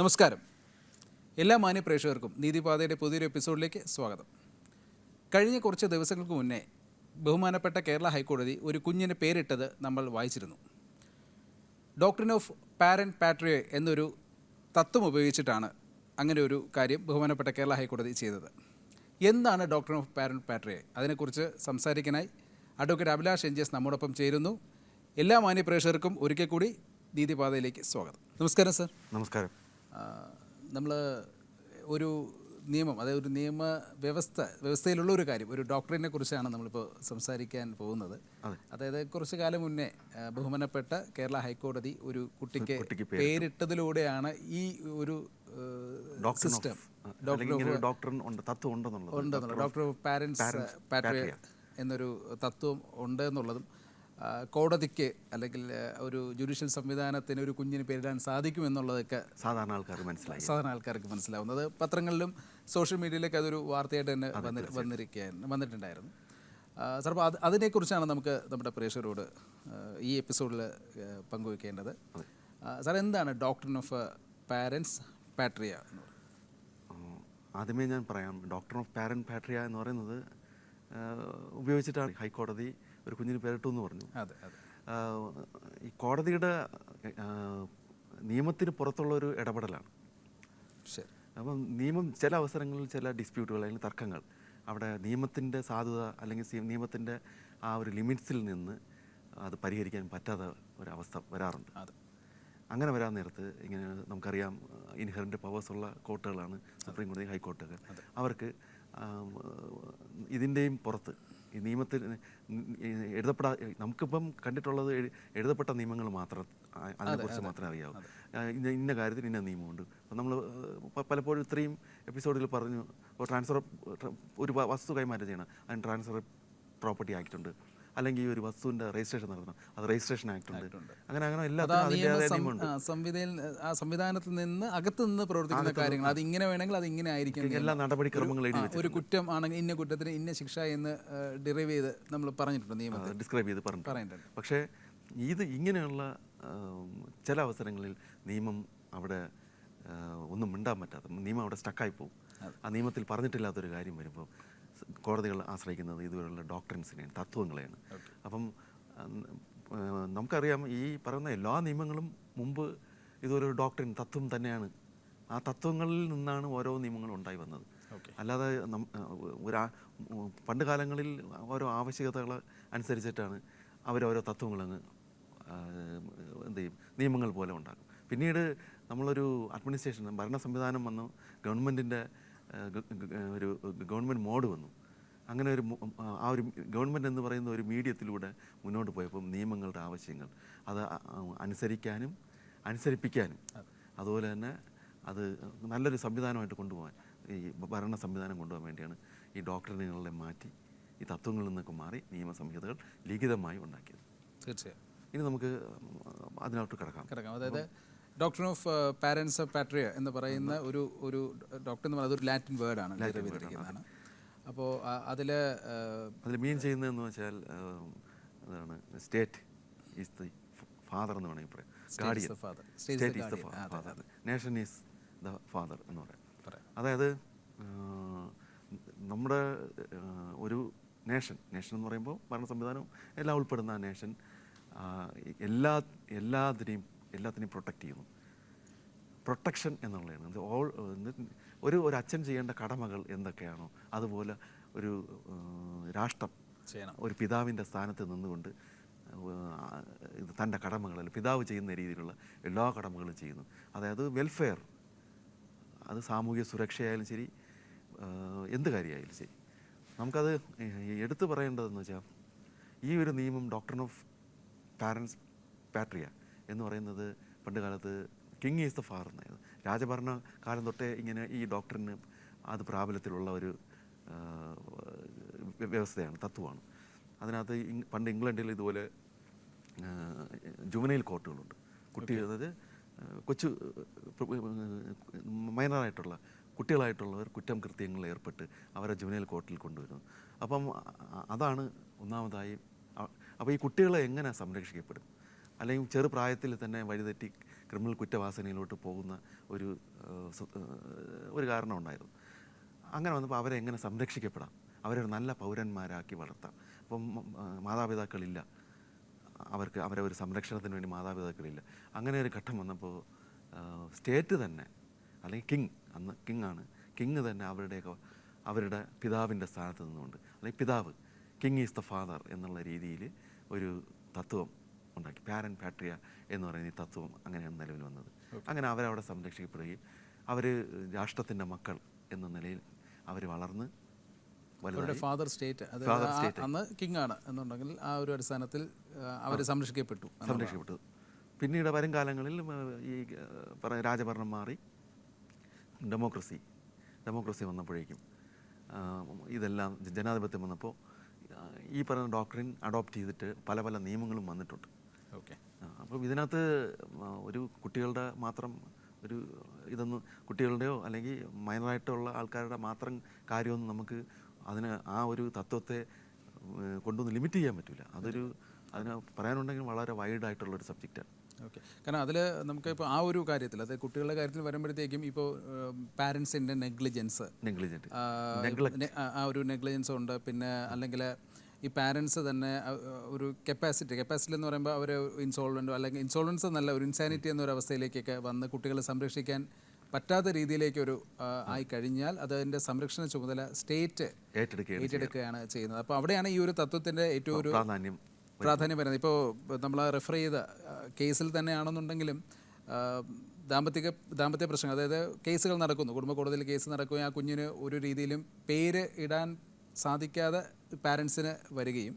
നമസ്കാരം. എല്ലാ മാന്യ പ്രേക്ഷകർക്കും നീതിപാതയുടെ പുതിയൊരു എപ്പിസോഡിലേക്ക് സ്വാഗതം. കഴിഞ്ഞ കുറച്ച് ദിവസങ്ങൾക്ക് മുന്നേ ബഹുമാനപ്പെട്ട കേരള ഹൈക്കോടതി ഒരു കുഞ്ഞിന് പേരിട്ടത് നമ്മൾ വായിച്ചിരുന്നു. ഡോക്ട്രിൻ ഓഫ് പാരന്റ് പാട്രിയ എന്നൊരു തത്വം ഉപയോഗിച്ചിട്ടാണ് അങ്ങനെ ഒരു കാര്യം ബഹുമാനപ്പെട്ട കേരള ഹൈക്കോടതി ചെയ്തത്. എന്താണ് ഡോക്ട്രിൻ ഓഫ് പാരന്റ് പാട്രിയ? അതിനെക്കുറിച്ച് സംസാരിക്കാനായി അഡ്വക്കേറ്റ് അഭിലാഷ് NGS നമ്മോടൊപ്പം ചേരുന്നു. എല്ലാ മാന്യ പ്രേക്ഷകർക്കും ഒരിക്കൽ കൂടി നീതിപാതയിലേക്ക് സ്വാഗതം. നമസ്കാരം സർ. നമസ്കാരം. നമ്മൾ ഒരു നിയമം, അതായത് ഒരു വ്യവസ്ഥയിലുള്ള ഒരു കാര്യം, ഒരു ഡോക്ടറിനെ കുറിച്ചാണ് നമ്മളിപ്പോൾ സംസാരിക്കാൻ പോകുന്നത്. അതായത് കുറച്ച് കാലം മുന്നേ ബഹുമാനപ്പെട്ട കേരള ഹൈക്കോടതി ഒരു കുട്ടിക്ക് പേരിട്ടതിലൂടെയാണ് ഈ ഒരു system doctor of parents patriae എന്നൊരു തത്വം ഉണ്ട് എന്നുള്ളതും കോടതിക്ക് അല്ലെങ്കിൽ ഒരു ജുഡീഷ്യൽ സംവിധാനത്തിന് ഒരു കുഞ്ഞിന് പേരിടാൻ സാധിക്കുമെന്നുള്ളതൊക്കെ സാധാരണ ആൾക്കാർക്ക് മനസ്സിലാവുന്നത്. പത്രങ്ങളിലും സോഷ്യൽ മീഡിയയിലൊക്കെ അതൊരു വാർത്തയായിട്ട് തന്നെ വന്നിട്ടുണ്ടായിരുന്നു. സാർ, അപ്പോൾ അതിനെക്കുറിച്ചാണ് നമുക്ക് നമ്മുടെ പ്രേക്ഷകരോട് ഈ എപ്പിസോഡിൽ പങ്കുവയ്ക്കേണ്ടത്. സാർ, എന്താണ് ഡോക്ട്രിൻ ഓഫ് പാരന്റ്സ് പാട്രിയ എന്ന് പറയുന്നത്? ആദ്യമേ ഞാൻ പറയാം, ഡോക്ട്രിൻ ഓഫ് പാരന്റ് പാട്രിയ എന്ന് പറയുന്നത് ഉപയോഗിച്ചിട്ടാണ് ഹൈക്കോടതി ഒരു കുഞ്ഞിന് പേരിട്ടു എന്ന് പറഞ്ഞു. ഈ കോടതിയുടെ നിയമത്തിന് പുറത്തുള്ള ഒരു ഇടപെടലാണ്. അപ്പം നിയമം ചില അവസരങ്ങളിൽ ചില ഡിസ്പ്യൂട്ടുകൾ അല്ലെങ്കിൽ തർക്കങ്ങൾ അവിടെ നിയമത്തിൻ്റെ സാധുത അല്ലെങ്കിൽ നിയമത്തിൻ്റെ ആ ഒരു ലിമിറ്റ്സിൽ നിന്ന് അത് പരിഹരിക്കാൻ പറ്റാത്ത ഒരവസ്ഥ വരാറുണ്ട്. അങ്ങനെ വരാൻ നേരത്ത് ഇങ്ങനെ നമുക്കറിയാം, ഇൻഹെറൻറ്റ് പവേഴ്സ് ഉള്ള കോർട്ടുകളാണ് സുപ്രീം കോടതി, ഹൈക്കോർട്ടൊക്കെ. അവർക്ക് ഇതിൻ്റെയും പുറത്ത് ഈ നിയമത്തിൽ നമുക്കിപ്പം കണ്ടിട്ടുള്ളത് എഴുതപ്പെട്ട നിയമങ്ങൾ മാത്രം, അതിനെക്കുറിച്ച് മാത്രമേ അറിയാവൂ. ഇന്ന കാര്യത്തിൽ ഇന്ന നിയമമുണ്ട്. അപ്പം നമ്മൾ പലപ്പോഴും ഇത്രയും എപ്പിസോഡിൽ പറഞ്ഞു, ഒരു വസ്തു കൈമാറ്റം ചെയ്യണം, അതിന് ട്രാൻസ്ഫർ പ്രോപ്പർട്ടി ആക്ട് ഉണ്ട്, അല്ലെങ്കിൽ ഒരു വസ്തുവിൻ്റെ രജിസ്ട്രേഷൻ നടത്തണം, അത് രജിസ്ട്രേഷൻ ആക്ട് ഉണ്ട്. അങ്ങനെ സംവിധാനത്തിൽ നിന്ന് അകത്ത് നിന്ന് പ്രവർത്തിക്കുന്ന കാര്യങ്ങൾ അത് ഇങ്ങനെ വേണമെങ്കിൽ അത് ഇങ്ങനെ ആയിരിക്കും. എല്ലാ നടപടിക്രമങ്ങൾ ഒരു കുറ്റം ആണെങ്കിൽ ഇന്ന കുറ്റത്തിന് ഇന്ന ശിക്ഷ എന്ന് ഡിറൈവ് ചെയ്ത് നമ്മൾ പറഞ്ഞിട്ടുണ്ട്, നിയമത്തിൽ ഡിസ്ക്രൈബ് ചെയ്ത് പറഞ്ഞിട്ടുണ്ട്. പക്ഷേ ഇത് ഇങ്ങനെയുള്ള ചില അവസരങ്ങളിൽ നിയമം അവിടെ ഒന്നും മിണ്ടാൻ പറ്റാത്ത, നിയമം അവിടെ സ്റ്റക്കായി പോകും. ആ നിയമത്തിൽ പറഞ്ഞിട്ടില്ലാത്തൊരു കാര്യം വരുമ്പോൾ കോടതികൾ ആശ്രയിക്കുന്നത് ഇതുപോലുള്ള ഡോക്ട്രിൻസിനെയാണ്, തത്വങ്ങളെയാണ്. അപ്പം നമുക്കറിയാം, ഈ പറയുന്ന എല്ലാ നിയമങ്ങളും മുമ്പ് ഇതൊരു ഡോക്ട്രിൻ, തത്വം തന്നെയാണ്. ആ തത്വങ്ങളിൽ നിന്നാണ് ഓരോ നിയമങ്ങളും ഉണ്ടായി വന്നത്. അല്ലാതെ പണ്ട് കാലങ്ങളിൽ ഓരോ ആവശ്യകതകൾ അനുസരിച്ചിട്ടാണ് അവരോരോ തത്വങ്ങളങ്ങ് എന്ത് ചെയ്യും, നിയമങ്ങൾ പോലെ ഉണ്ടാക്കും. പിന്നീട് നമ്മളൊരു അഡ്മിനിസ്ട്രേഷൻ, ഭരണ സംവിധാനം വന്നു, ഗവൺമെൻറ്റിൻ്റെ ഒരു ഗവൺമെൻറ് മോഡ് വന്നു. അങ്ങനെ ആ ഒരു ഗവൺമെൻറ് എന്ന് പറയുന്ന ഒരു മീഡിയത്തിലൂടെ മുന്നോട്ട് പോയപ്പം നിയമങ്ങളുടെ ആവശ്യങ്ങൾ അത് അനുസരിക്കാനും അനുസരിപ്പിക്കാനും അതുപോലെ തന്നെ അത് നല്ലൊരു സംവിധാനമായിട്ട് കൊണ്ടുപോകാൻ, ഈ ഭരണ സംവിധാനം കൊണ്ടുപോകാൻ വേണ്ടിയാണ് ഈ ഡോക്ടറിനുകളെ മാറ്റി ഈ തത്വങ്ങളിൽ നിന്നൊക്കെ മാറി നിയമസംഹിതകൾ ലിഖിതമായി ഉണ്ടാക്കിയത്. തീർച്ചയായും. ഇനി നമുക്ക് അതിനകത്ത് കിടക്കാം. അതായത് ഡോക്ട്രിൻ ഓഫ് പാരന്റ്സ് പാട്രിയ എന്ന് പറയുന്ന ഒരു ഡോക്ടർ എന്ന് പറയുന്നത് ഒരു ലാറ്റിൻ വേർഡാണ്. അപ്പോൾ അതിൽ മീൻ ചെയ്യുന്നതെന്ന് വെച്ചാൽ അതാണ്, സ്റ്റേറ്റ് ഈസ് ദി ഫാദർ എന്ന് വേണമെങ്കിൽ പറയാം, guardian, state is the father, nation is the father എന്ന് പറയാം. അതായത് നമ്മുടെ ഒരു നേഷൻ എന്ന് പറയുമ്പോൾ ഭരണ സംവിധാനവും എല്ലാം ഉൾപ്പെടുന്ന ആ നേഷൻ എല്ലാത്തിനെയും പ്രൊട്ടക്റ്റ് ചെയ്യുന്നു. പ്രൊട്ടക്ഷൻ എന്നുള്ളതാണ് ഒരു അച്ഛൻ ചെയ്യേണ്ട കടമകൾ എന്തൊക്കെയാണോ അതുപോലെ ഒരു രാഷ്ട്രം ഒരു പിതാവിൻ്റെ സ്ഥാനത്ത് നിന്നുകൊണ്ട് തൻ്റെ കടമകൾ പിതാവ് ചെയ്യുന്ന രീതിയിലുള്ള എല്ലാ കടമകളും ചെയ്യുന്നു. അതായത് വെൽഫെയർ, അത് സാമൂഹിക സുരക്ഷയായാലും ശരി, എന്ത് കാര്യമായാലും ശരി. നമുക്കത് എടുത്തു പറയേണ്ടതെന്ന് വെച്ചാൽ, ഈ ഒരു നിയമം ഡോക്ട്രിൻ ഓഫ് പാരന്റ്സ് പാട്രിയ എന്ന് പറയുന്നത് പണ്ട് കാലത്ത് കിങ് ഈസ് ദ ഫാദർ എന്നായിരുന്നു. രാജഭരണ കാലം തൊട്ടേ ഇങ്ങനെ ഈ ഡോക്ടറിന് അത് പ്രാബല്യത്തിലുള്ള ഒരു വ്യവസ്ഥയാണ്, തത്വമാണ്. അതിനകത്ത് പണ്ട് ഇംഗ്ലണ്ടിൽ ഇതുപോലെ ജുവനൈൽ കോർട്ടുകളുണ്ട്. അതായത് കൊച്ചു മൈനറായിട്ടുള്ള കുട്ടികളായിട്ടുള്ളവർ കുറ്റം കൃത്യങ്ങളിൽ ഏർപ്പെട്ട് അവരെ ജുവനൈൽ കോർട്ടിൽ കൊണ്ടുവരുന്നു. അപ്പം അതാണ് ഒന്നാമതായി. അപ്പോൾ ഈ കുട്ടികളെ എങ്ങനെ സംരക്ഷിക്കപ്പെടും, അല്ലെങ്കിൽ ചെറുപ്രായത്തിൽ തന്നെ വഴിതെറ്റി ക്രിമിനൽ കുറ്റവാസനയിലോട്ട് പോകുന്ന ഒരു ഒരു കാരണം ഉണ്ടായിരുന്നു. അങ്ങനെ വന്നപ്പോൾ അവരെ എങ്ങനെ സംരക്ഷിക്കപ്പെടാം, അവരെ ഒരു നല്ല പൗരന്മാരാക്കി വളർത്താം. അപ്പം മാതാപിതാക്കളില്ല, അവർക്ക് അവരെ ഒരു സംരക്ഷണത്തിന് വേണ്ടി മാതാപിതാക്കളില്ല. അങ്ങനെ ഒരു ഘട്ടം വന്നപ്പോൾ സ്റ്റേറ്റ് തന്നെ, അല്ലെങ്കിൽ കിങ്, അന്ന് കിങ്ങാണ്, കിങ് തന്നെ അവരുടെ പിതാവിൻ്റെ സ്ഥാനത്ത് നിന്നുകൊണ്ട്, അല്ലെങ്കിൽ പിതാവ്, കിങ് ഈസ് ദ ഫാദർ എന്നുള്ള രീതിയിൽ ഒരു തത്വം ഉണ്ടാക്കി. പാരൻ പാട്രിയ എന്ന് പറയുന്ന ഈ തത്വം അങ്ങനെയാണ് നിലവിൽ വന്നത്. അങ്ങനെ അവരവിടെ സംരക്ഷിക്കപ്പെടുകയും അവർ രാഷ്ട്രത്തിൻ്റെ മക്കൾ എന്ന നിലയിൽ അവർ വളർന്ന് അവരുടെ ഫാദർ സ്റ്റേറ്റ്, അത് അന്ന് കിങ് ആണ് എന്നുണ്ടെങ്കിൽ ആ ഒരു അടിസ്ഥാനത്തിൽ അവർ സംരക്ഷിക്കപ്പെട്ടു. പിന്നീട് വരും കാലങ്ങളിൽ ഈ രാജഭരണം മാറി ഡെമോക്രസി വന്നപ്പോഴേക്കും ഇതെല്ലാം ജനാധിപത്യം വന്നപ്പോൾ ഈ പറയുന്ന ഡോക്ടറിൻ അഡോപ്റ്റ് ചെയ്തിട്ട് പല പല നിയമങ്ങളും വന്നിട്ടുണ്ട്. ഓക്കെ. അപ്പോൾ ഇതിനകത്ത് ഒരു കുട്ടികളുടെ മാത്രം ഒരു ഇതൊന്നും, കുട്ടികളുടെയോ അല്ലെങ്കിൽ മൈനറായിട്ടുള്ള ആൾക്കാരുടെ മാത്രം കാര്യമൊന്നും നമുക്ക് അതിന് ആ ഒരു തത്വത്തെ കൊണ്ടൊന്ന് ലിമിറ്റ് ചെയ്യാൻ പറ്റില്ല. അതിന് പറയാനുണ്ടെങ്കിൽ വളരെ വൈഡായിട്ടുള്ളൊരു സബ്ജക്റ്റാണ്. ഓക്കെ. കാരണം അതിൽ നമുക്കിപ്പോൾ ആ ഒരു കാര്യത്തിൽ, അതായത് കുട്ടികളുടെ കാര്യത്തിൽ വരുമ്പോഴത്തേക്കും ഇപ്പോൾ പാരൻസിൻ്റെ ആ ഒരു നെഗ്ലിജൻസ് ഉണ്ട്. പിന്നെ അല്ലെങ്കിൽ ഈ പാരൻസ് തന്നെ ഒരു കപ്പാസിറ്റി എന്ന് പറയുമ്പോൾ അവർ ഇൻസോൾവൻറ്റോ അല്ലെങ്കിൽ ഇൻസോൾവൻസ് എന്നല്ല, ഒരു ഇൻസാനിറ്റി എന്നൊരു അവസ്ഥയിലേക്കൊക്കെ വന്ന് കുട്ടികളെ സംരക്ഷിക്കാൻ പറ്റാത്ത രീതിയിലേക്കൊരു ആയി കഴിഞ്ഞാൽ അതിൻ്റെ സംരക്ഷണ ചുമതല സ്റ്റേറ്റ് ഏറ്റെടുക്കുകയാണ് ചെയ്യുന്നത്. അപ്പോൾ അവിടെയാണ് ഈ ഒരു തത്വത്തിൻ്റെ ഏറ്റവും ഒരു പ്രാധാന്യം വരുന്നത്. ഇപ്പോൾ നമ്മൾ റെഫർ ചെയ്ത കേസിൽ തന്നെയാണെന്നുണ്ടെങ്കിലും ദാമ്പത്യ പ്രശ്നങ്ങൾ, അതായത് കേസുകൾ നടക്കുന്നു, കുടുംബ കോടതിയിൽ കേസ് നടക്കുകയും ആ കുഞ്ഞിന് ഒരു രീതിയിലും പേര് ഇടാൻ സാധിക്കാതെ പാരൻസിന് വരികയും,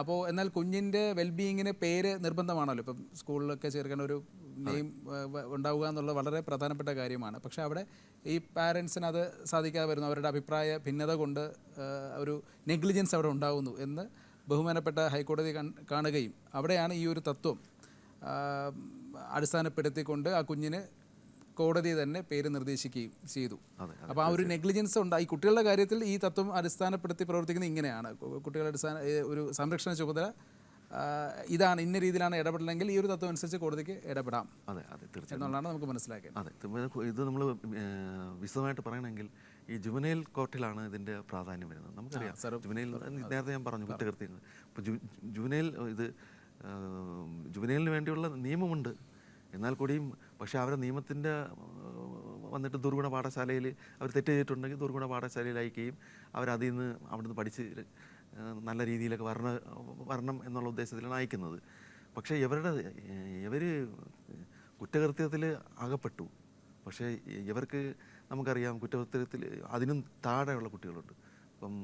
അപ്പോൾ എന്നാൽ കുഞ്ഞിൻ്റെ വെൽബീയിങ്ങിന് പേര് നിർബന്ധമാണല്ലോ. ഇപ്പം സ്കൂളിലൊക്കെ ചേർക്കേണ്ട ഒരു നെയിം ഉണ്ടാവുക എന്നുള്ളത് വളരെ പ്രധാനപ്പെട്ട കാര്യമാണ്. പക്ഷേ അവിടെ ഈ പാരൻസിന് അത് സാധിക്കാതെ വരുന്നു, അവരുടെ അഭിപ്രായ ഭിന്നത കൊണ്ട് ഒരു നെഗ്ലിജൻസ് അവിടെ ഉണ്ടാകുന്നു എന്ന് ബഹുമാനപ്പെട്ട ഹൈക്കോടതി കാണുകയും അവിടെയാണ് ഈ ഒരു തത്വം അടിസ്ഥാനപ്പെടുത്തിക്കൊണ്ട് ആ കുഞ്ഞിന് കോടതി തന്നെ പേര് നിർദ്ദേശിക്കുകയും ചെയ്തു. അപ്പോൾ ആ ഒരു നെഗ്ലിജൻസ് ഉണ്ട് ഈ കുട്ടികളുടെ കാര്യത്തിൽ. ഈ തത്വം അടിസ്ഥാനപ്പെടുത്തി പ്രവർത്തിക്കുന്നത് ഇങ്ങനെയാണ്. കുട്ടികളുടെ ഒരു സംരക്ഷണ ചുമതല ഇതാണ്, ഇന്ന രീതിയിലാണ് ഇടപെടലെങ്കിൽ ഈ ഒരു തത്വം അനുസരിച്ച് കോടതിക്ക് ഇടപെടാം എന്നുള്ളതാണ് നമുക്ക് മനസ്സിലാക്കിയത്. അതെ, ഇത് നമ്മൾ വിശദമായിട്ട് പറയണമെങ്കിൽ ഈ ജുവനൈൽ കോർട്ടിലാണ് ഇതിൻ്റെ പ്രാധാന്യം വരുന്നത്. നമുക്കറിയാം ജുവനൈൽ, നേരത്തെ ഞാൻ പറഞ്ഞു കുറ്റകൃത്യങ്ങൾ. ഇപ്പോൾ ജുവനൈലിന് വേണ്ടിയുള്ള നിയമമുണ്ട്, എന്നാൽ കൂടിയും പക്ഷേ അവരെ നിയമത്തിൻ്റെ വന്നിട്ട് ദുർഗുണ പാഠശാലയിൽ അവർ തെറ്റ് ചെയ്തിട്ടുണ്ടെങ്കിൽ ദുർഗുണ പാഠശാലയിൽ അയക്കുകയും അവരതിൽ നിന്ന് അവിടുന്ന് പഠിച്ച് നല്ല രീതിയിലൊക്കെ വരണം എന്നുള്ള ഉദ്ദേശത്തിലാണ് അയക്കുന്നത്. പക്ഷേ ഇവർ കുറ്റകൃത്യത്തിൽ അകപ്പെട്ടു. പക്ഷേ ഇവർക്ക് നമുക്കറിയാം കുറ്റകൃത്യത്തിൽ അതിനും താഴെയുള്ള കുട്ടികളുണ്ട്. ഇപ്പം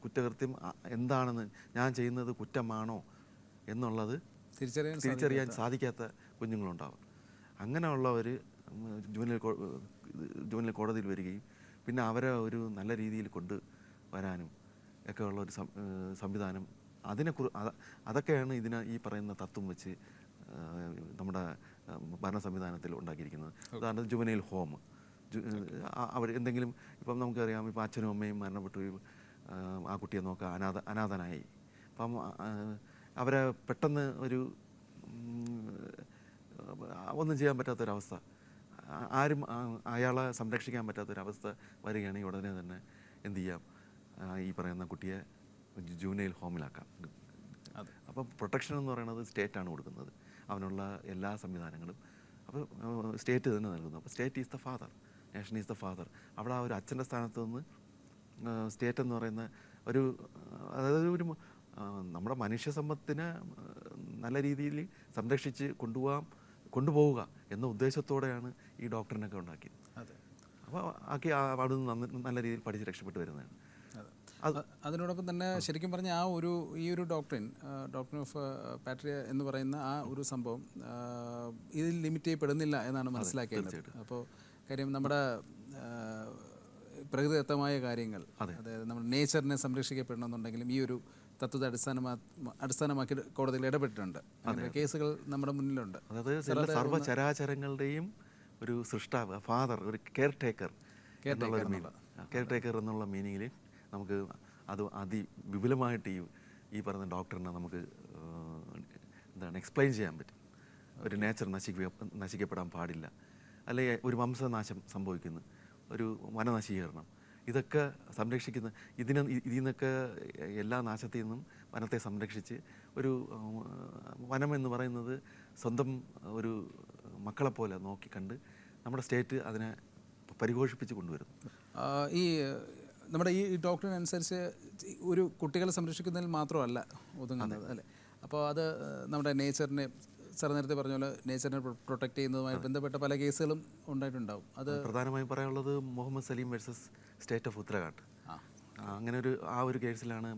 കുറ്റകൃത്യം എന്താണെന്ന്, ഞാൻ ചെയ്യുന്നത് കുറ്റമാണോ എന്നുള്ളത് തിരിച്ചറിയാൻ സാധിക്കാത്ത കുഞ്ഞുങ്ങളുണ്ടാവും. അങ്ങനെയുള്ളവർ ജുവനൈൽ കോടതിയിൽ വരികയും പിന്നെ അവരെ ഒരു നല്ല രീതിയിൽ കൊണ്ടുവരാനും ഒക്കെ ഉള്ള ഒരു സംവിധാനം, അതൊക്കെയാണ് ഈ പറയുന്ന തത്വം വെച്ച് നമ്മുടെ ഭരണ സംവിധാനത്തിൽ ഉണ്ടാക്കിയിരിക്കുന്നത്. ഉദാഹരണത്തിന് ജുവനൈൽ ഹോം, അവർ എന്തെങ്കിലും ഇപ്പം നമുക്കറിയാം, ഇപ്പം അച്ഛനും അമ്മയും മരണപ്പെട്ടു, ആ കുട്ടിയെ നോക്കാൻ അനാഥനായി. അപ്പം അവരെ പെട്ടെന്ന് ഒന്നും ചെയ്യാൻ പറ്റാത്തൊരവസ്ഥ, ആരും അയാളെ സംരക്ഷിക്കാൻ പറ്റാത്തൊരവസ്ഥ വരികയാണെങ്കിൽ ഉടനെ തന്നെ എന്തു ചെയ്യാം, ഈ പറയുന്ന കുട്ടിയെ ജുവനൈൽ ഹോമിലാക്കാം. അപ്പം പ്രൊട്ടക്ഷൻ എന്ന് പറയുന്നത് സ്റ്റേറ്റാണ് കൊടുക്കുന്നത്, അവനുള്ള എല്ലാ സംവിധാനങ്ങളും. അപ്പോൾ സ്റ്റേറ്റ് തന്നെ നൽകുന്നു. അപ്പോൾ state is the father, nation is the father. അവിടെ ആ ഒരു അച്ഛൻ്റെ സ്ഥാനത്ത് നിന്ന് സ്റ്റേറ്റ് എന്ന് പറയുന്ന അതായത് നമ്മുടെ മനുഷ്യ സമ്പത്തിനെ നല്ല രീതിയിൽ സംരക്ഷിച്ച് കൊണ്ടുപോവുക എന്ന ഉദ്ദേശത്തോടെയാണ് ഈ ഡോക്ടറിനൊക്കെ ഉണ്ടാക്കിയത്. അപ്പോൾ അവിടെ നിന്ന് നല്ല രീതിയിൽ പഠിച്ച് രക്ഷപ്പെട്ട് വരുന്നതാണ്. അതിനോടൊപ്പം തന്നെ ശരിക്കും പറഞ്ഞാൽ ഈ ഒരു ഡോക്ടറിൻ ഓഫ് പാട്രിയ എന്ന് പറയുന്ന ആ ഒരു സംഭവം ഇതിൽ ലിമിറ്റ് ചെയ്യപ്പെടുന്നില്ല എന്നാണ് മനസ്സിലാക്കിയത്. അപ്പോൾ കാര്യം നമ്മുടെ പ്രകൃതിദത്തമായ കാര്യങ്ങൾ, അതായത് നമ്മുടെ നേച്ചറിനെ സംരക്ഷിക്കപ്പെടണമെന്നുണ്ടെങ്കിലും ഈ ഒരു തത്വത്തെ അടിസ്ഥാനമാക്കി കോടതിയിൽ ഇടപെട്ടിട്ടുണ്ട്. കേസുകൾ നമ്മുടെ മുന്നിലുണ്ട്. അതായത് സർവ്വചരാചരങ്ങളുടെയും ഒരു സൃഷ്ടാവ്, ഫാദർ, ഒരു കെയർ ടേക്കർ എന്നുള്ള മീനിങ്ങിൽ നമുക്ക് അത് അതിവിപുലമായിട്ട് ഈ പറഞ്ഞ ഡോക്ടറിനെ നമുക്ക് എന്താണ് എക്സ്പ്ലെയിൻ ചെയ്യാൻ പറ്റും. ഒരു നേച്ചർ നശിക്കപ്പെടാൻ പാടില്ല, അല്ലെങ്കിൽ ഒരു വംശനാശം സംഭവിക്കുന്നു, ഒരു വനനശീകരണം, ഇതൊക്കെ സംരക്ഷിക്കുന്ന ഇതിൽ നിന്നൊക്കെ എല്ലാ നാശത്തിൽ നിന്നും വനത്തെ സംരക്ഷിച്ച് ഒരു വനം എന്ന് പറയുന്നത് സ്വന്തം ഒരു മക്കളെപ്പോലെ നോക്കിക്കണ്ട് നമ്മുടെ സ്റ്റേറ്റ് അതിനെ പരിപോഷിപ്പിച്ച് കൊണ്ടുവരുന്നു. ഈ നമ്മുടെ ഈ ഡോക്ടറിനനുസരിച്ച് ഒരു കുട്ടികളെ സംരക്ഷിക്കുന്നതിൽ മാത്രമല്ല ഒതുങ്ങുന്നത് അല്ലേ? അപ്പോൾ അത് നമ്മുടെ നേച്ചറിനെ, സാർ നേരത്തെ പറഞ്ഞ പോലെ നേച്ചറിനെ പ്രൊട്ടക്ട് ചെയ്യുന്നതുമായി ബന്ധപ്പെട്ട പല കേസുകളും ഉണ്ടായിട്ടുണ്ടാവും. അത് പ്രധാനമായും പറയാനുള്ളത് Muhammad Salim versus state of Uttarakhand. അങ്ങനെ ഒരു കേസിലാണ്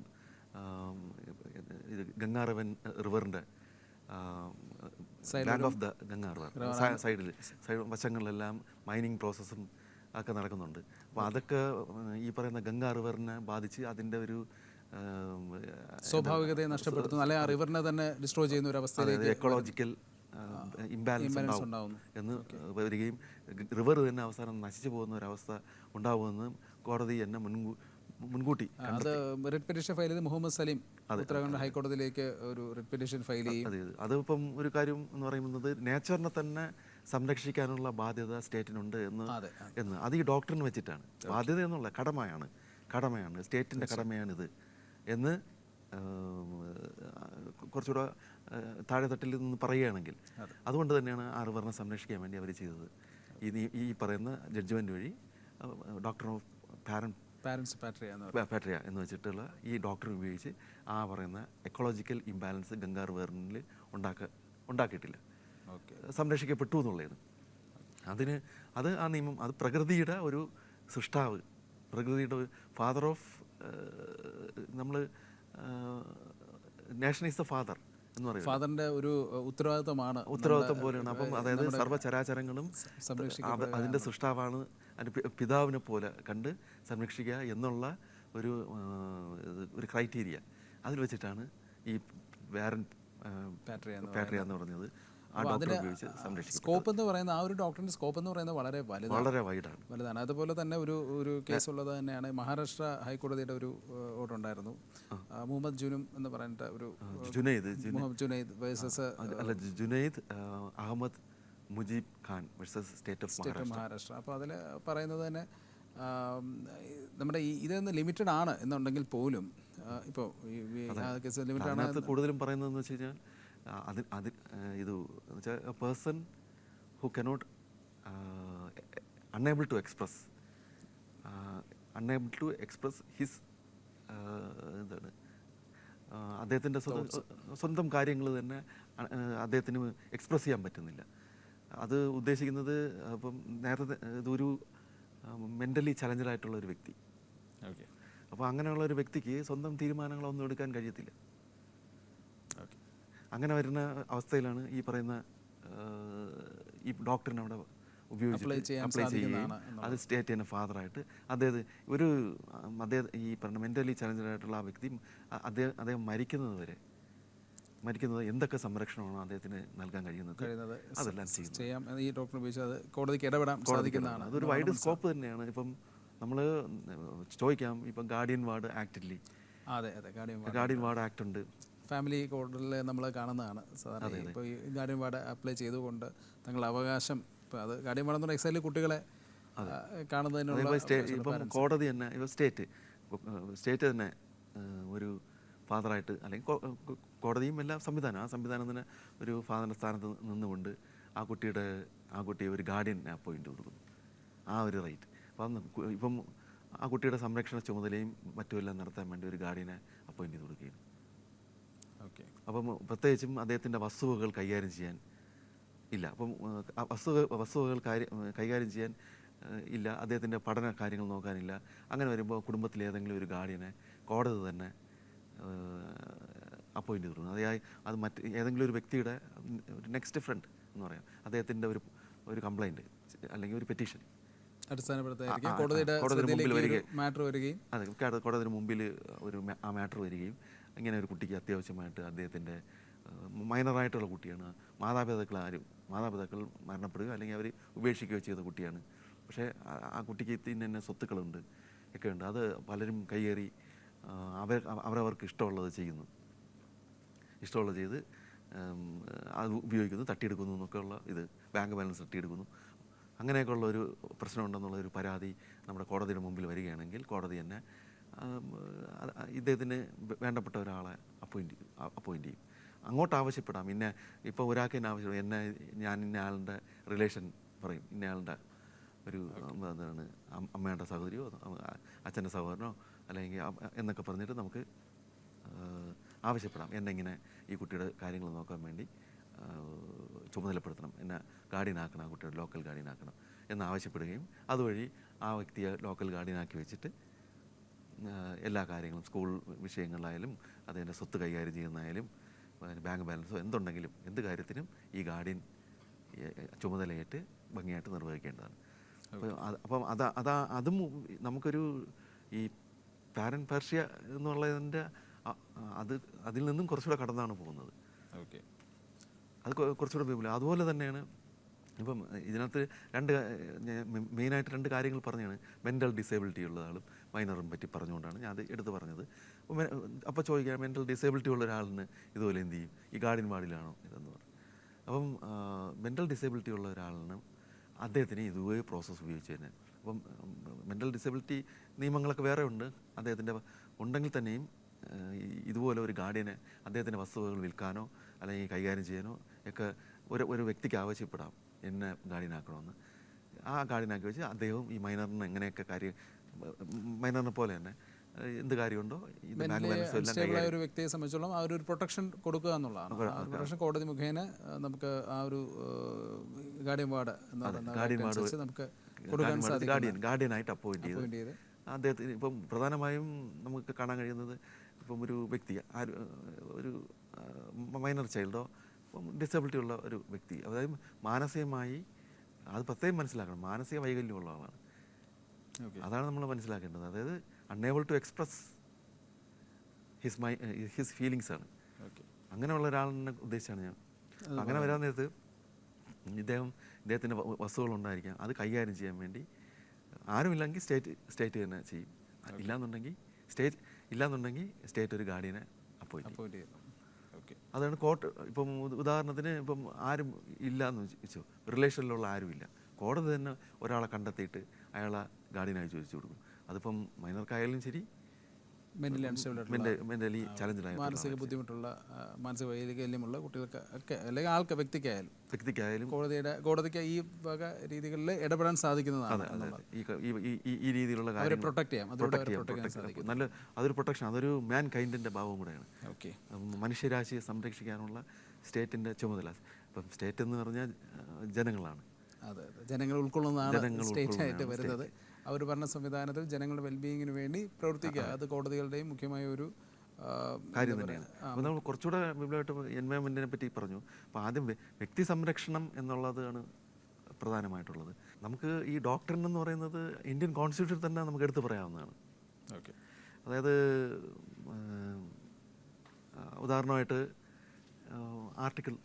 ഇത് ഗംഗാ റിവറിൻ്റെ bank of the Ganga river സൈഡിൽ വശങ്ങളിലെല്ലാം മൈനിങ് പ്രോസസ്സും ഒക്കെ നടക്കുന്നുണ്ട്. അപ്പോൾ അതൊക്കെ ഈ പറയുന്ന ഗംഗാ റിവറിനെ ബാധിച്ച് അതിൻ്റെ ഒരു സ്വാഭാവികതയെ നഷ്ടപ്പെടുത്തുന്നു, അല്ലെങ്കിൽ ആ റിവറിനെ തന്നെ ഡിസ്ട്രോയ് ചെയ്യുന്ന ഒരു അവസ്ഥയിലേക്ക് എക്കോളജിക്കൽ ഇംബാലൻസ് ഉണ്ടാവുന്നു എന്ന് വരികയും റിവർ തന്നെ അവസാനം നശിച്ചു പോകുന്ന ഒരവസ്ഥ ഉണ്ടാവുമെന്ന് കോടതി എന്നെ മുൻകൂട്ടി അത് റിട്ട് പെറ്റീഷൻ ഫയൽ ചെയ്ത് മുഹമ്മദ് സലീം ഉത്തരാഖണ്ഡ് ഹൈക്കോടതിയിലേക്ക് ഒരു റിട്ട് പെറ്റീഷൻ ഫയൽ ചെയ്യും. അതിപ്പം ഒരു കാര്യം എന്ന് പറയുന്നത് നേച്ചറിനെ തന്നെ സംരക്ഷിക്കാനുള്ള ബാധ്യത സ്റ്റേറ്റിനുണ്ട് എന്ന് അത് ഈ ഡോക്ടറിന് വെച്ചിട്ടാണ്. ബാധ്യത എന്നുള്ള കടമയാണ് സ്റ്റേറ്റിൻ്റെ കടമയാണിത് എന്ന് കുറച്ചുകൂടെ താഴെത്തട്ടിൽ നിന്ന് പറയുകയാണെങ്കിൽ, അതുകൊണ്ട് തന്നെയാണ് ആ റിവറിനെ സംരക്ഷിക്കാൻ വേണ്ടി അവർ ചെയ്തത്. ഈ പറയുന്ന ജഡ്ജ്മെൻ്റ് വഴി ഡോക്ടർ ഓഫ് പാരൻസ് പാട്രിയ എന്ന് വെച്ചിട്ടുള്ള ഈ ഡോക്ടർ ഉപയോഗിച്ച് ആ പറയുന്ന എക്കോളജിക്കൽ ഇംബാലൻസ് ഗംഗാ റിവറിൽ ഉണ്ടാക്കിയിട്ടില്ല, സംരക്ഷിക്കപ്പെട്ടു എന്നുള്ളതാണ്. അത് ആ നിയമം അത് പ്രകൃതിയുടെ ഒരു സൃഷ്ടാവ്, പ്രകൃതിയുടെ ഫാദർ ഓഫ് നമ്മൾ നേഷൻ ഈസ് ദ ഫാദർ എന്ന് പറയുന്നത് ഫാദറിന്റെ ഒരു ഉത്തരവാദിത്വം പോലെയാണ്. അപ്പം അതായത് സർവ്വചരാചരങ്ങളും അതിൻ്റെ സൃഷ്ടാവാണ്, അതിൻ്റെ പിതാവിനെ പോലെ കണ്ട് സംരക്ഷിക്കുക എന്നുള്ള ഒരു ക്രൈറ്റീരിയ അതിൽ വെച്ചിട്ടാണ് ഈ പാട്രിയ എന്ന് പറഞ്ഞത് ആ ഡോക്ടർ ഉപയോഗിച്ച് സംരക്ഷിക്കും. സ്കോപ്പ് എന്ന് പറയുന്ന ആ ഒരു ഡോക്ടറിന്റെ സ്കോപ്പ് എന്ന് പറയുന്നത് വളരെ വലുതാണ്. അതുപോലെ തന്നെ ഒരു കേസുള്ളത് തന്നെയാണ് മഹാരാഷ്ട്ര ഹൈക്കോടതിയുടെ ഒരു ഓർഡർ ഉണ്ടായിരുന്നു. മുഹമ്മദ് ജുനും എന്ന് പറഞ്ഞിട്ട് ഒരു Junaid versus Junaid Ahmed Mujeeb Khan versus state of Maharashtra. അപ്പോൾ അതിൽ പറയുന്നത് തന്നെ നമ്മുടെ ഇതൊന്ന് ലിമിറ്റഡ് ആണ് എന്നുണ്ടെങ്കിൽ പോലും ഇപ്പോൾ ലിമിറ്റഡ് ആണ്. കൂടുതലും പറയുന്നതെന്ന് വെച്ച് കഴിഞ്ഞാൽ ഇത് വെച്ചാൽ a person who cannot unable to express his എന്താണ് അദ്ദേഹത്തിൻ്റെ സ്വന്തം കാര്യങ്ങൾ തന്നെ അദ്ദേഹത്തിന് എക്സ്പ്രസ് ചെയ്യാൻ പറ്റുന്നില്ല. അത് ഉദ്ദേശിക്കുന്നത് അപ്പം നേരത്തെ ഇതൊരു മെൻ്റലി ചലഞ്ചറായിട്ടുള്ള ഒരു വ്യക്തി. അപ്പോൾ അങ്ങനെയുള്ള ഒരു വ്യക്തിക്ക് സ്വന്തം തീരുമാനങ്ങളൊന്നും എടുക്കാൻ കഴിയത്തില്ല. അങ്ങനെ വരുന്ന അവസ്ഥയിലാണ് ഈ പറയുന്ന ഈ ഡോക്ടറിനെ അവിടെ ഉപയോഗിച്ച് അപ്ലൈ ചെയ്യുകയും അത് സ്റ്റേറ്റിൻ്റെ ഫാദറായിട്ട് അദ്ദേഹം ഈ പറഞ്ഞ മെൻ്റലി ചലഞ്ചറായിട്ടുള്ള ആ വ്യക്തി അദ്ദേഹം മരിക്കുന്നത് എന്തൊക്കെ സംരക്ഷണമാണ് അദ്ദേഹത്തിന് നൽകാൻ കഴിയുന്നത് അതെല്ലാം ചെയ്യാം. ഈ ഡോക്ടർ ഉപയോഗിച്ച് കോടതിക്ക് ഇടപെടാൻ സാധിക്കുന്നതാണ്. അതൊരു വൈഡ് സ്കോപ്പ് തന്നെയാണ്. ഇപ്പം നമ്മൾ ചോദിക്കാം, ഇപ്പം ഗാർഡിയൻ വാർഡ് ആക്ടില്ലേ, ഗാർഡിയൻ വാർഡ് ആക്ട് ഉണ്ട്, ഫാമിലി കോർട്ടിൽ നമ്മൾ കാണുന്നതാണ് സാധാരണ. ഇപ്പോൾ ഈ ഗാർഡിയൻ വാർഡ് അപ്ലൈ ചെയ്തുകൊണ്ട് തങ്ങളുടെ അവകാശം, ഇപ്പോൾ അത് ഗാർഡിയൻ വാർഡ് എന്ന് പറഞ്ഞാൽ എക്സൈലിൽ കുട്ടികളെ കാണുന്നതിനുള്ള ഇപ്പം കോടതി തന്നെ ഇപ്പോൾ സ്റ്റേറ്റ് തന്നെ ഒരു ഫാദറായിട്ട്, അല്ലെങ്കിൽ കോടതിയും എല്ലാ ആ സംവിധാനം തന്നെ ഒരു ഫാദറിൻ്റെ സ്ഥാനത്ത് നിന്നുകൊണ്ട് ആ കുട്ടിയെ ഒരു ഗാർഡിയനെ അപ്പോയിൻ്റ് കൊടുക്കുന്നു, ആ ഒരു റൈറ്റ്. ഇപ്പം ആ കുട്ടിയുടെ സംരക്ഷണ ചുമതലയും മറ്റുമെല്ലാം നടത്താൻ വേണ്ടി ഒരു ഗാർഡിയനെ അപ്പോയിൻ്റ് ചെയ്ത് കൊടുക്കുകയാണ്. അപ്പം പ്രത്യേകിച്ചും അദ്ദേഹത്തിൻ്റെ വസ്തുവകൾ കൈകാര്യം ചെയ്യാൻ ഇല്ല. അപ്പം വസ്തുവകൾ കൈകാര്യം ചെയ്യാൻ ഇല്ല, അദ്ദേഹത്തിൻ്റെ പഠന കാര്യങ്ങൾ നോക്കാനില്ല. അങ്ങനെ വരുമ്പോൾ കുടുംബത്തിലെ ഏതെങ്കിലും ഒരു ഗാർഡിയനെ കോടതി തന്നെ അപ്പോയിൻ്റ് ചെയ്തു. അത് ഏതെങ്കിലും ഒരു വ്യക്തിയുടെ നെക്സ്റ്റ് ഫ്രണ്ട് എന്ന് പറയാം, അദ്ദേഹത്തിൻ്റെ ഒരു കംപ്ലൈൻറ്റ് അല്ലെങ്കിൽ ഒരു പെറ്റീഷൻ കോടതിയുടെ മുമ്പിൽ ആ മാറ്റർ വരികയും ഇങ്ങനെ ഒരു കുട്ടിക്ക് അത്യാവശ്യമായിട്ട് അദ്ദേഹത്തിൻ്റെ മൈനറായിട്ടുള്ള കുട്ടിയാണ്, മാതാപിതാക്കൾ മരണപ്പെടുകയോ അല്ലെങ്കിൽ അവർ ഉപേക്ഷിക്കുകയോ ചെയ്ത കുട്ടിയാണ്, പക്ഷേ ആ കുട്ടിക്ക് തന്നെ സ്വത്തുക്കളുണ്ട് ഒക്കെയുണ്ട്, അത് പലരും കയ്യേറി അവരവർക്ക് ഇഷ്ടമുള്ളത് ചെയ്ത് അത് ഉപയോഗിക്കുന്നു, തട്ടിയെടുക്കുന്നു എന്നൊക്കെയുള്ള ഇത്, ബാങ്ക് ബാലൻസ് തട്ടിയെടുക്കുന്നു, അങ്ങനെയൊക്കെയുള്ള ഒരു പ്രശ്നമുണ്ടെന്നുള്ളൊരു പരാതി നമ്മുടെ കോടതിയുടെ മുമ്പിൽ വരികയാണെങ്കിൽ കോടതി തന്നെ ഇദ്ദേഹത്തിന് വേണ്ടപ്പെട്ട ഒരാളെ അപ്പോയിൻറ്റ് ചെയ്യും. അങ്ങോട്ട് ആവശ്യപ്പെടാം. ഇപ്പോൾ ഒരാൾക്ക് തന്നെ ആവശ്യപ്പെടും, ഞാൻ ഇന്ന ആളുടെ റിലേഷൻ പറയും, ഇന്നയാളുടെ ഒരു എന്താണ് അമ്മയുടെ സഹോദരിയോ അച്ഛൻ്റെ സഹോദരനോ അല്ലെങ്കിൽ എന്നൊക്കെ പറഞ്ഞിട്ട് നമുക്ക് ആവശ്യപ്പെടാം. ഇങ്ങനെ ഈ കുട്ടിയുടെ കാര്യങ്ങൾ നോക്കാൻ വേണ്ടി ചുമതലപ്പെടുത്തണം, എന്നെ ഗാർഡിയനാക്കണം, ആ കുട്ടിയുടെ ലോക്കൽ ഗാർഡിയനാക്കണം എന്നാവശ്യപ്പെടുകയും അതുവഴി ആ വ്യക്തിയെ ലോക്കൽ ഗാർഡിയനാക്കി വെച്ചിട്ട് എല്ലാ കാര്യങ്ങളും സ്കൂൾ വിഷയങ്ങളിലായാലും അതിൻ്റെ സ്വത്ത് കൈകാര്യം ചെയ്യുന്നതായാലും ബാങ്ക് ബാലൻസോ എന്തുണ്ടെങ്കിലും എന്ത് കാര്യത്തിനും ഈ ഗാർഡിയൻ ചുമതലയേറ്റ് ഭംഗിയായിട്ട് നിർവഹിക്കേണ്ടതാണ്. അപ്പം അതും നമുക്കൊരു ഈ പാരന്റ് പേർഷ്യ എന്നുള്ളതിൻ്റെ അതിൽ നിന്നും കുറച്ചുകൂടെ കടന്നാണ് പോകുന്നത്. ഓക്കെ, അത് കുറച്ചുകൂടെ വിപുലം. അതുപോലെ തന്നെയാണ് ഇപ്പം ഇതിനകത്ത് മെയിനായിട്ട് രണ്ട് കാര്യങ്ങൾ പറഞ്ഞാണ്. മെൻ്റൽ ഡിസേബിലിറ്റി ഉള്ള ആളും മൈനറും പറ്റി പറഞ്ഞുകൊണ്ടാണ് ഞാൻ അത് എടുത്ത് പറഞ്ഞത്. അപ്പോൾ ചോദിക്കാം, മെൻ്റൽ ഡിസേബിലിറ്റി ഉള്ള ഒരാളിന് ഇതുപോലെ എന്ത് ചെയ്യും, ഈ ഗാർഡിയൻ വാർഡിലാണോ ഇതെന്ന് പറഞ്ഞു. അപ്പം മെൻ്റൽ ഡിസേബിലിറ്റി ഉള്ള ഒരാളിന് അദ്ദേഹത്തിന് ഇതുവരെ പ്രോസസ്സ് ഉപയോഗിച്ച് തന്നെ, അപ്പം മെൻ്റൽ ഡിസേബിലിറ്റി നിയമങ്ങളൊക്കെ വേറെ ഉണ്ട് അദ്ദേഹത്തിൻ്റെ ഉണ്ടെങ്കിൽ തന്നെയും ഇതുപോലെ ഒരു ഗാർഡിയനെ അദ്ദേഹത്തിൻ്റെ വസ്തുവകൾ വിൽക്കാനോ അല്ലെങ്കിൽ കൈകാര്യം ചെയ്യാനോ ഒക്കെ ഒരു വ്യക്തിക്ക് ആവശ്യപ്പെടാം, എന്നെ ഗാർഡിയനാക്കണമെന്ന്. ആ ഗാർഡിയനാക്കി വെച്ച് അദ്ദേഹവും ഈ മൈനറിന് എങ്ങനെയൊക്കെ മൈനറിനെ പോലെ തന്നെ എന്ത് കാര്യമുണ്ടോ ഒരു വ്യക്തിയെ സംബന്ധിച്ചോളം ആ ഒരു പ്രൊട്ടക്ഷൻ കൊടുക്കുക എന്നുള്ളതാണ്. ആ ഒരു പ്രൊട്ടക്ഷൻ കോടതി മുഖേന നമുക്ക് ആ ഒരു ഗാർഡിയൻ വാർഡ് നമുക്ക് കൊടുക്കാൻ സാധിക്കും. ഗാർഡിയനായിട്ട് അപ്പോയിൻറ്റ് ചെയ്ത് അദ്ദേഹത്തിന് ഇപ്പം പ്രധാനമായും നമുക്ക് കാണാൻ കഴിയുന്നത്, ഇപ്പം ഒരു വ്യക്തി ഒരു മൈനർ ചൈൽഡോ ഡിസബിലിറ്റി ഉള്ള ഒരു വ്യക്തി, അതായത് മാനസികമായി അത് പ്രത്യേകം മനസ്സിലാക്കണം, മാനസിക വൈകല്യമുള്ള ആളാണ്. അതാണ് നമ്മൾ മനസ്സിലാക്കേണ്ടത്. അതായത് unable to express his feelings ആണ്. അങ്ങനെയുള്ള ഒരാളിനെ ഉദ്ദേശിച്ചാണ് ഞാൻ. അങ്ങനെ വരാൻ നേരത്ത് ഇദ്ദേഹത്തിൻ്റെ വസ്തുക്കളുണ്ടായിരിക്കാം, അത് കൈകാര്യം ചെയ്യാൻ വേണ്ടി ആരുമില്ലെങ്കിൽ സ്റ്റേറ്റ് തന്നെ ചെയ്യും. ഇല്ലാന്നുണ്ടെങ്കിൽ സ്റ്റേറ്റ് ഒരു ഗാർഡിയനെ അപ്പോയിൻറ്റ് ചെയ്യും. അതാണ് കോർട്ട്. ഇപ്പം ഉദാഹരണത്തിന് ഇപ്പം ആരും ഇല്ലയെന്ന് വെച്ചോ, റിലേഷനിലുള്ള ആരുമില്ല, കോടതി തന്നെ ഒരാളെ കണ്ടെത്തിയിട്ട് അയാളെ ഗാർഡിയനായി ചോദിച്ചു കൊടുക്കും. അതിപ്പം മൈനർക്കായാലും ശരി, മെൻ്റലി ചലഞ്ചിലായ മാനസിക ബുദ്ധിമുട്ടുള്ള മാനസിക വൈകല്യമുള്ള കുട്ടികൾക്ക് ഒക്കെ അല്ലെങ്കിൽ വ്യക്തിക്കായാലും കോടതിക്ക് ഈ വക രീതികളിൽ ഇടപെടാൻ സാധിക്കുന്നതാണ്. ഈ രീതിയിലുള്ള അവരെ പ്രൊട്ടക്ട് ചെയ്യാം. നല്ല അതൊരു പ്രൊട്ടക്ഷൻ, അതൊരു മാൻ കൈൻഡിൻ്റെ ഭാവം കൂടെയാണ്. മനുഷ്യരാശിയെ സംരക്ഷിക്കാനുള്ള സ്റ്റേറ്റിൻ്റെ ചുമതല. ഇപ്പം സ്റ്റേറ്റ് എന്ന് പറഞ്ഞാൽ ജനങ്ങളാണ്. അതെ, ജനങ്ങൾ ഉൾക്കൊള്ളുന്നതാണ് സ്റ്റേറ്റ് ആയിട്ട് വരുന്നത്. അവർ ഭരണ സംവിധാനത്തിൽ ജനങ്ങളുടെ വെൽബീയിങ്ങിന് വേണ്ടി പ്രവർത്തിക്കുക, അത് കോടതികളുടെയും മുഖ്യമായ ഒരു കാര്യം തന്നെയാണ്. അപ്പോൾ നമ്മൾ കുറച്ചുകൂടെ വിപുലമായിട്ട് എൻവയോൺമെൻറ്റിനെ പറ്റി പറഞ്ഞു. അപ്പോൾ ആദ്യം വ്യക്തി സംരക്ഷണം എന്നുള്ളതാണ് പ്രധാനമായിട്ടുള്ളത്. നമുക്ക് ഈ ഡോക്ടറിൻ എന്ന് പറയുന്നത് ഇന്ത്യൻ കോൺസ്റ്റിറ്റ്യൂഷൻ തന്നെ നമുക്ക് എടുത്തു പറയാവുന്നതാണ്. അതായത് ഉദാഹരണമായിട്ട് ആർട്ടിക്കിൾ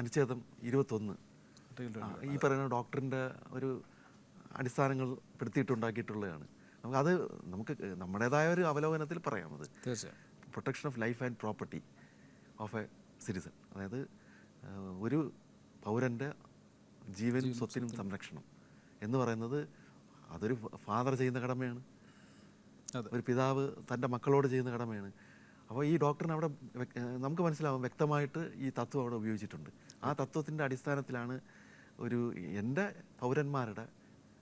അനുച്ഛേദം 21 ഈ പറയുന്ന ഡോക്ടറിൻ്റെ ഒരു അടിസ്ഥാനങ്ങൾ പെടുത്തിയിട്ടുണ്ടാക്കിയിട്ടുള്ളതാണ്. നമുക്ക് നമ്മുടേതായ ഒരു അവലോകനത്തിൽ പറയാം. അത് protection of life and property of A citizen, അതായത് ഒരു പൗരൻ്റെ ജീവനും സ്വത്തിനും സംരക്ഷണം എന്ന് പറയുന്നത് അതൊരു ഫാദർ ചെയ്യുന്ന കടമയാണ്, ഒരു പിതാവ് തൻ്റെ മക്കളോട് ചെയ്യുന്ന കടമയാണ്. അപ്പോൾ ഈ ഡോക്ടറിന് അവിടെ നമുക്ക് മനസ്സിലാവും വ്യക്തമായിട്ട് ഈ തത്വം അവിടെ ഉപയോഗിച്ചിട്ടുണ്ട്. ആ തത്വത്തിൻ്റെ അടിസ്ഥാനത്തിലാണ് എൻ്റെ പൗരന്മാരുടെ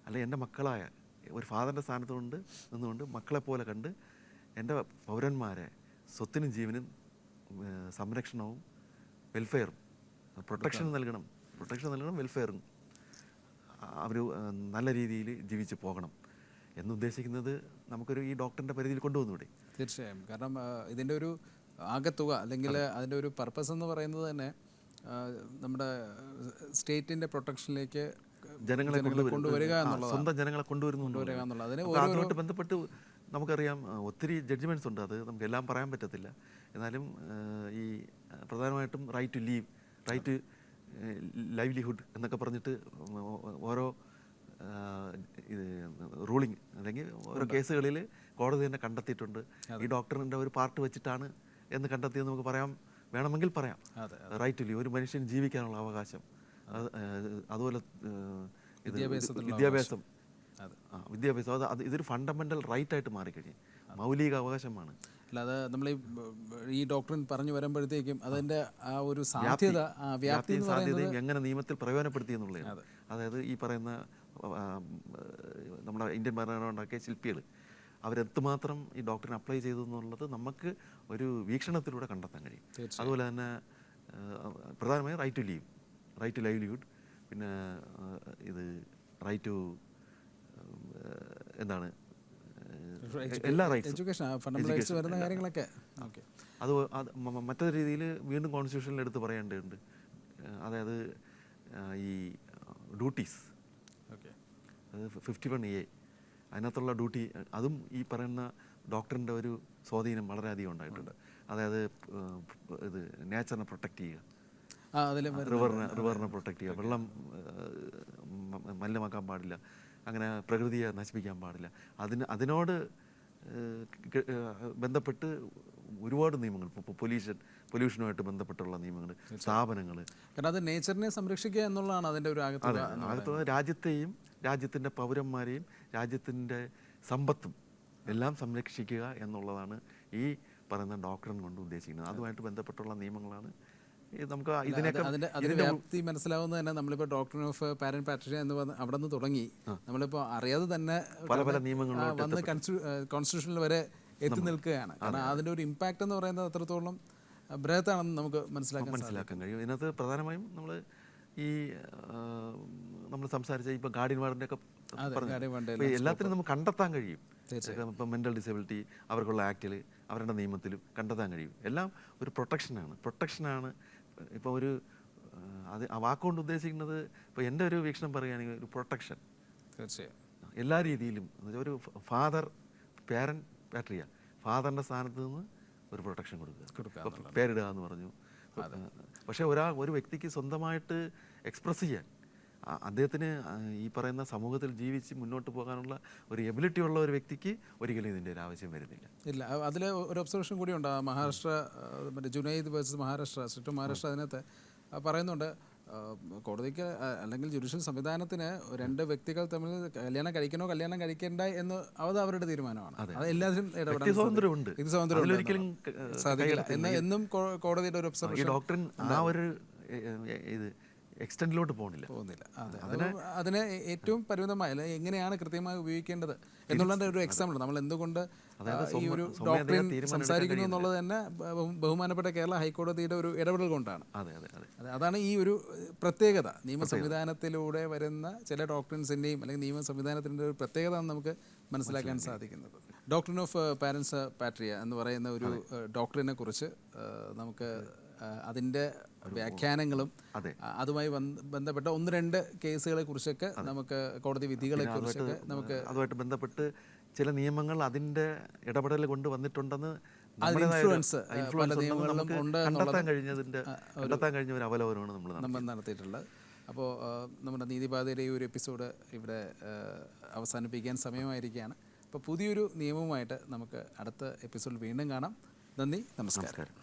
അല്ലെങ്കിൽ എൻ്റെ മക്കളായ ഒരു ഫാദറിൻ്റെ സ്ഥാനത്ത് നിന്നുകൊണ്ട് മക്കളെപ്പോലെ കണ്ട് എൻ്റെ പൗരന്മാരെ സ്വത്തിനും ജീവനും സംരക്ഷണവും വെൽഫെയറും പ്രൊട്ടക്ഷൻ നൽകണം, വെൽഫെയറും അവർ നല്ല രീതിയിൽ ജീവിച്ച് പോകണം എന്നുദ്ദേശിക്കുന്നത് നമുക്കൊരു ഈ ഡോക്ടറിൻ്റെ പരിധിയിൽ കൊണ്ടുവന്നൂടെ? തീർച്ചയായും. കാരണം ഇതിൻ്റെ ഒരു ആകെത്തുക അല്ലെങ്കിൽ അതിൻ്റെ ഒരു പർപ്പസ് എന്ന് പറയുന്നത് തന്നെ നമ്മുടെ സ്റ്റേറ്റിൻ്റെ പ്രൊട്ടക്ഷനിലേക്ക് ജനങ്ങളെ കൊണ്ടുവരിക എന്നുള്ളത്, സ്വന്തം ജനങ്ങളെ കൊണ്ടുവരിക എന്നുള്ളത്. അതുമായിട്ട് ബന്ധപ്പെട്ട് നമുക്കറിയാം ഒത്തിരി ജഡ്ജ്മെൻറ്റ്സ് ഉണ്ട്. അത് നമുക്കെല്ലാം പറയാൻ പറ്റത്തില്ല. എന്നാലും ഈ പ്രധാനമായിട്ടും റൈറ്റ് ടു ലൈവ്ലിഹുഡ് എന്നൊക്കെ പറഞ്ഞിട്ട് ഓരോ റൂളിങ് അല്ലെങ്കിൽ ഓരോ കേസുകളിൽ കോടതി തന്നെ കണ്ടെത്തിയിട്ടുണ്ട്. ഈ ഡോക്ടറിൻ്റെ ഒരു പാർട്ട് വെച്ചിട്ടാണ് എന്ന് കണ്ടെത്തിയെന്ന് നമുക്ക് പറയാൻ വേണമെങ്കിൽ പറയാം. അതെ റൈറ്റ് ടു ലീവ്, ഒരു മനുഷ്യന് ജീവിക്കാനുള്ള അവകാശം, അതുപോലെ ഇത് വിദ്യാഭ്യാസം, വിദ്യാഭ്യാസം അത് ഇതൊരു ഫണ്ടമെൻ്റൽ റൈറ്റായിട്ട് മാറിക്കഴിഞ്ഞു, മൗലിക അവകാശമാണ്. അല്ലാതെ നമ്മൾ ഈ ഡോക്ടറിൻ പറഞ്ഞു വരുമ്പോഴത്തേക്കും അതിൻ്റെ ആ ഒരു സാധ്യത വ്യാപ്തി എന്ന് സാധ്യതയും എങ്ങനെ നിയമത്തിൽ പ്രയോജനപ്പെടുത്തി എന്നുള്ളതാണ്. അതായത് ഈ പറയുന്ന നമ്മുടെ ഇന്ത്യൻ ഭരണഘടന ഉണ്ടാക്കിയ ശില്പികൾ അവരെന്തുമാത്രം ഈ ഡോക്ടറിന് അപ്ലൈ ചെയ്തു എന്നുള്ളത് നമുക്ക് ഒരു വീക്ഷണത്തിലൂടെ കണ്ടെത്താൻ കഴിയും. അതുപോലെ തന്നെ പ്രധാനമായും right to leave, right to livelihood, പിന്നെ ഇത് റൈറ്റ് ടു എന്താണ് എല്ലാ റൈറ്റ്സും വരുന്ന കാര്യങ്ങളൊക്കെ അത് മറ്റൊരു രീതിയിൽ വീണ്ടും കോൺസ്റ്റിറ്റ്യൂഷനിൽ എടുത്ത് പറയേണ്ടതുണ്ട്. അതായത് ഈ ഡ്യൂട്ടീസ്, അത് 51A അതിനകത്തുള്ള ഡ്യൂട്ടി, അതും ഈ പറയുന്ന ഡോക്ടറിൻ്റെ ഒരു സ്വാധീനം വളരെയധികം ഉണ്ടായിട്ടുണ്ട്. അതായത് ഇത് നേച്ചറിനെ പ്രൊട്ടക്റ്റ് ചെയ്യുക, റിവറിനെ പ്രൊട്ടക്റ്റ് ചെയ്യുക, വെള്ളം മലിനമാക്കാൻ പാടില്ല, അങ്ങനെ പ്രകൃതിയെ നശിപ്പിക്കാൻ പാടില്ല. അതിനോട് ബന്ധപ്പെട്ട് ഒരുപാട് നിയമങ്ങൾ, പൊല്യൂഷനുമായിട്ട് ബന്ധപ്പെട്ടുള്ള നിയമങ്ങൾ, സ്ഥാപനങ്ങൾ. കാരണം അത് നേച്ചറിനെ സംരക്ഷിക്കുക എന്നുള്ളതാണ് അതിൻ്റെ ഒരു അകത്തുള്ള രാജ്യത്തെയും രാജ്യത്തിൻ്റെ പൗരന്മാരെയും രാജ്യത്തിൻ്റെ സമ്പത്തും എല്ലാം സംരക്ഷിക്കുക എന്നുള്ളതാണ് ഈ പറയുന്ന ഡോക്ടറിൻ കൊണ്ട് ഉദ്ദേശിക്കുന്നത്. അതുമായിട്ട് ബന്ധപ്പെട്ടുള്ള നിയമങ്ങളാണ് നമുക്ക് അതിന്റെ വ്യാപ്തി മനസ്സിലാവുന്നത് തന്നെ. നമ്മളിപ്പോൾ ഡോക്ടർ ഓഫ് പാരന്റ് പാട്രിഷ്യ എന്ന് പറഞ്ഞ അവിടെ നിന്ന് തുടങ്ങി നമ്മളിപ്പോൾ അറിയാതെ തന്നെ പല പല നിയമങ്ങൾ വന്ന് കോൺസ്റ്റിറ്റ്യൂഷനിൽ വരെ എത്തി നിൽക്കുകയാണ്. കാരണം അതിൻ്റെ ഒരു ഇമ്പാക്റ്റ് എന്ന് പറയുന്നത് അത്രത്തോളം ബൃഹത്താണെന്ന് നമുക്ക് മനസ്സിലാക്കാൻ കഴിയും. ഇതിനകത്ത് പ്രധാനമായും നമ്മൾ സംസാരിച്ച ഇപ്പോൾ ഗാർഡിയൻ വാർഡിൻ്റെ ഒക്കെ എല്ലാത്തിനും നമുക്ക് കണ്ടെത്താൻ കഴിയും. ഇപ്പം മെൻ്റൽ ഡിസബിലിറ്റി അവർക്കുള്ള ആക്റ്റിൽ, അവരുടെ നിയമത്തിലും കണ്ടെത്താൻ കഴിയും. എല്ലാം ഒരു പ്രൊട്ടക്ഷനാണ്. ഇപ്പോൾ ഒരു ആ വാക്കുകൊണ്ട് ഉദ്ദേശിക്കുന്നത്, ഇപ്പോൾ എൻ്റെ ഒരു വീക്ഷണം പറയുകയാണെങ്കിൽ ഒരു പ്രൊട്ടക്ഷൻ തീർച്ചയായും എല്ലാ രീതിയിലും. ഒരു ഫാദർ പാട്രിയ, ഫാദറിൻ്റെ സ്ഥാനത്ത് നിന്ന് ഒരു പ്രൊട്ടക്ഷൻ കൊടുക്കുക, പേരിടുക എന്ന് പറഞ്ഞു. പക്ഷേ ഒരു വ്യക്തിക്ക് സ്വന്തമായിട്ട് എക്സ്പ്രസ് ചെയ്യാൻ, അദ്ദേഹത്തിന് ഈ പറയുന്ന സമൂഹത്തിൽ ജീവിച്ച് മുന്നോട്ട് പോകാനുള്ള ഒരു എബിലിറ്റി ഉള്ള ഒരു വ്യക്തിക്ക് ഒരിക്കലും ഇതിൻ്റെ ഒരു ആവശ്യം വരുന്നില്ല. ഇല്ല. അതിൽ ഒരു ഒബ്സർവേഷൻ കൂടി ഉണ്ട്. മഹാരാഷ്ട്ര മറ്റേ ജുനൈദ് വേഴ്സസ് മഹാരാഷ്ട്ര, സ്ട്രിക്റ്റ് മഹാരാഷ്ട്ര, അതിനകത്ത് പറയുന്നുണ്ട് കോടതിക്ക് അല്ലെങ്കിൽ ജുഡീഷ്യൽ സംവിധാനത്തിന് രണ്ട് വ്യക്തികൾ തമ്മിൽ കല്യാണം കഴിക്കണോ കല്യാണം കഴിക്കേണ്ട എന്ന് അത് അവരുടെ തീരുമാനമാണ്. അത് എല്ലാത്തിലും ഇടപെടാൻ സ്വാതന്ത്ര്യമുണ്ട്, ഒരിക്കലും സാധിക്കില്ല എന്നും കോടതിയുടെ ഒരു ഒബ്സർവേഷൻ. ഡോക്ടറിൻ ആ ഒരു ഇത് എക്സ്റ്റെൻഡിലോട്ട് പോകുന്നില്ല. അതെ, അതിനെ ഏറ്റവും പരിമിതമായ എങ്ങനെയാണ് കൃത്യമായി ഉപയോഗിക്കേണ്ടത് എന്നുള്ളതിൻ്റെ ഒരു എക്സാമ്പിൾ. നമ്മൾ എന്തുകൊണ്ട് ഈ ഒരു ഡോക്ടറിൻ സംസാരിക്കുന്നു എന്നുള്ളത് തന്നെ ബഹുമാനപ്പെട്ട കേരള ഹൈക്കോടതിയുടെ ഒരു ഇടപെടൽ കൊണ്ടാണ്. അതാണ് ഈ ഒരു പ്രത്യേകത. നിയമ സംവിധാനത്തിലൂടെ വരുന്ന ചില ഡോക്ടറിൻസിൻ്റെയും അല്ലെങ്കിൽ നിയമ സംവിധാനത്തിൻ്റെ ഒരു പ്രത്യേകത നമുക്ക് മനസ്സിലാക്കാൻ സാധിക്കുന്നത്. ഡോക്ടറിൻ ഓഫ് പാരൻസ് പാട്രിയ എന്ന് പറയുന്ന ഒരു ഡോക്ടറിനെ കുറിച്ച് നമുക്ക് അതിൻ്റെ വ്യാഖ്യാനങ്ങളും അതുമായി ബന്ധപ്പെട്ട ഒന്ന് രണ്ട് കേസുകളെ കുറിച്ചൊക്കെ നമുക്ക്, കോടതി വിധികളെ കുറിച്ചൊക്കെ നമുക്ക് അതുമായിട്ട് ബന്ധപ്പെട്ട് ചില നിയമങ്ങൾ അതിൻ്റെ ഇടപെടൽ കൊണ്ട് വന്നിട്ടുണ്ടെന്ന് ഇൻഫ്ലുവൻസ് പല നിയമങ്ങളിലും ഉണ്ട് കണ്ടെത്താൻ കഴിഞ്ഞ ഒരു അവലോകനമാണ് നമ്മൾ നടത്തിയിട്ടുള്ളത്. അപ്പോൾ നമ്മുടെ നീതിപാതയുടെ ഈ ഒരു എപ്പിസോഡ് ഇവിടെ അവസാനിപ്പിക്കാൻ സമയമായിരിക്കുകയാണ്. അപ്പോൾ പുതിയൊരു നിയമവുമായിട്ട് നമുക്ക് അടുത്ത എപ്പിസോഡിൽ വീണ്ടും കാണാം. നന്ദി, നമസ്കാരം.